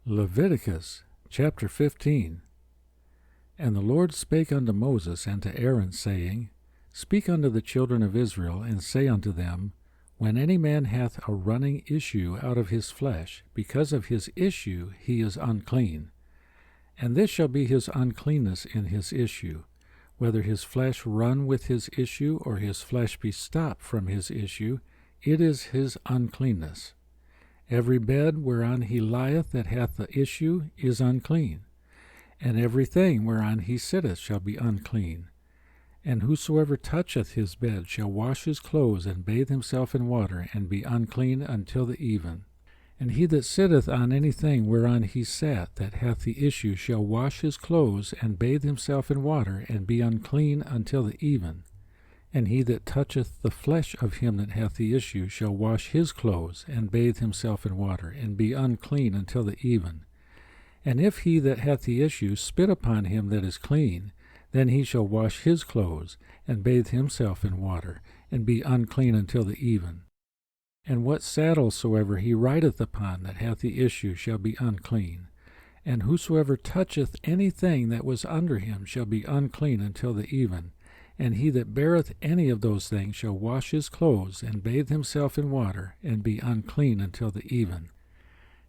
Leviticus chapter 15. And the Lord spake unto Moses and to Aaron, saying, Speak unto the children of Israel, and say unto them, When any man hath a running issue out of his flesh, because of his issue he is unclean. And this shall be his uncleanness in his issue, whether his flesh run with his issue, or his flesh be stopped from his issue, it is his uncleanness. Every bed whereon he lieth that hath the issue is unclean, and every thing whereon he sitteth shall be unclean. And whosoever toucheth his bed shall wash his clothes, and bathe himself in water, and be unclean until the even. And he that sitteth on anything whereon he sat that hath the issue shall wash his clothes, and bathe himself in water, and be unclean until the even. And he that toucheth the flesh of him that hath the issue shall wash his clothes, and bathe himself in water, and be unclean until the even. And if he that hath the issue spit upon him that is clean, then he shall wash his clothes, and bathe himself in water, and be unclean until the even. And what saddle soever he rideth upon that hath the issue shall be unclean. And whosoever toucheth anything that was under him shall be unclean until the even. And he that beareth any of those things shall wash his clothes, and bathe himself in water, and be unclean until the even.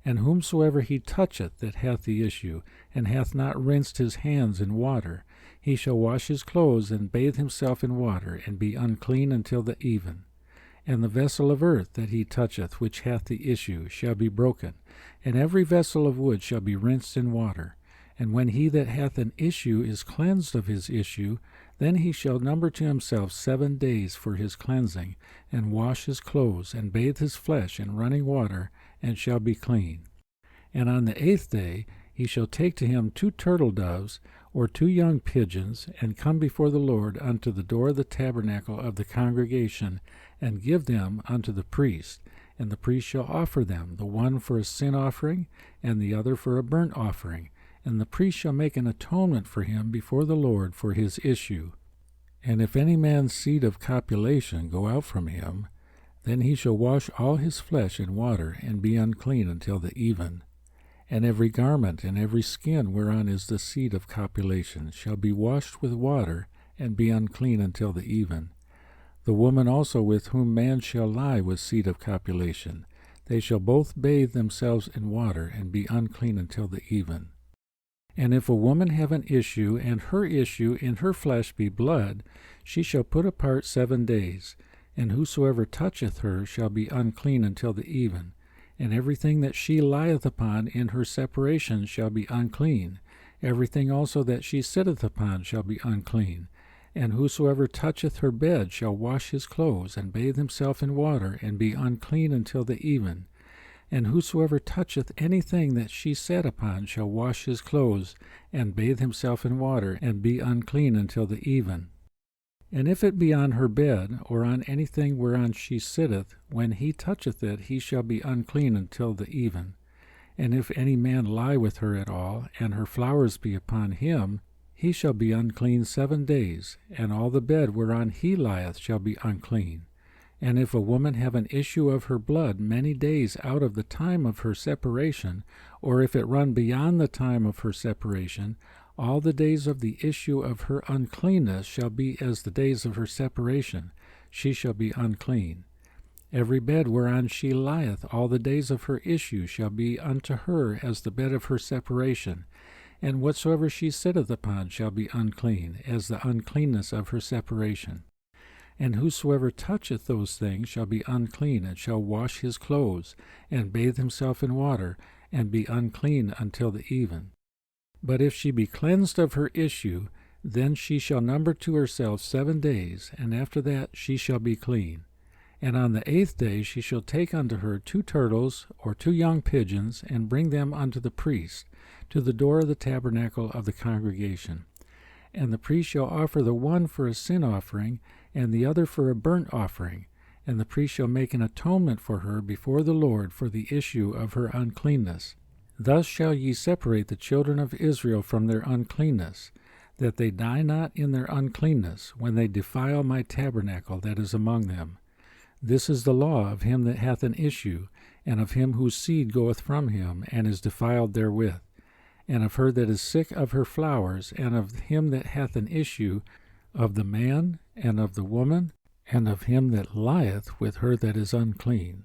And whomsoever he toucheth that hath the issue, and hath not rinsed his hands in water, he shall wash his clothes, and bathe himself in water, and be unclean until the even. And the vessel of earth that he toucheth which hath the issue shall be broken, and every vessel of wood shall be rinsed in water. And when he that hath an issue is cleansed of his issue, then he shall number to himself 7 days for his cleansing, and wash his clothes, and bathe his flesh in running water, and shall be clean. And on the 8th day he shall take to him 2 turtle doves, or 2 young pigeons, and come before the Lord unto the door of the tabernacle of the congregation, and give them unto the priest. And the priest shall offer them, the one for a sin offering, and the other for a burnt offering. And the priest shall make an atonement for him before the Lord for his issue. And if any man's seed of copulation go out from him, then he shall wash all his flesh in water, and be unclean until the even. And every garment and every skin whereon is the seed of copulation shall be washed with water, and be unclean until the even. The woman also with whom man shall lie with seed of copulation, they shall both bathe themselves in water, and be unclean until the even. And if a woman have an issue, and her issue in her flesh be blood, she shall put apart 7 days, and whosoever toucheth her shall be unclean until the even. And everything that she lieth upon in her separation shall be unclean. Everything also that she sitteth upon shall be unclean. And whosoever toucheth her bed shall wash his clothes, and bathe himself in water, and be unclean until the even. And whosoever toucheth anything that she sat upon shall wash his clothes, and bathe himself in water, and be unclean until the even. And if it be on her bed, or on anything whereon she sitteth, when he toucheth it, he shall be unclean until the even. And if any man lie with her at all, and her flowers be upon him, he shall be unclean 7 days, and all the bed whereon he lieth shall be unclean. And if a woman have an issue of her blood many days out of the time of her separation, or if it run beyond the time of her separation, all the days of the issue of her uncleanness shall be as the days of her separation. She shall be unclean. Every bed whereon she lieth all the days of her issue shall be unto her as the bed of her separation. And whatsoever she sitteth upon shall be unclean, as the uncleanness of her separation. And whosoever toucheth those things shall be unclean, and shall wash his clothes, and bathe himself in water, and be unclean until the even. But if she be cleansed of her issue, then she shall number to herself 7 days, and after that she shall be clean. And on the 8th day she shall take unto her 2 turtles, or 2 young pigeons, and bring them unto the priest, to the door of the tabernacle of the congregation. And the priest shall offer the one for a sin offering, and the other for a burnt offering. And the priest shall make an atonement for her before the Lord for the issue of her uncleanness. Thus shall ye separate the children of Israel from their uncleanness, that they die not in their uncleanness, when they defile my tabernacle that is among them. This is the law of him that hath an issue, and of him whose seed goeth from him, and is defiled therewith, and of her that is sick of her flowers, and of him that hath an issue, of the man, and of the woman, and of him that lieth with her that is unclean.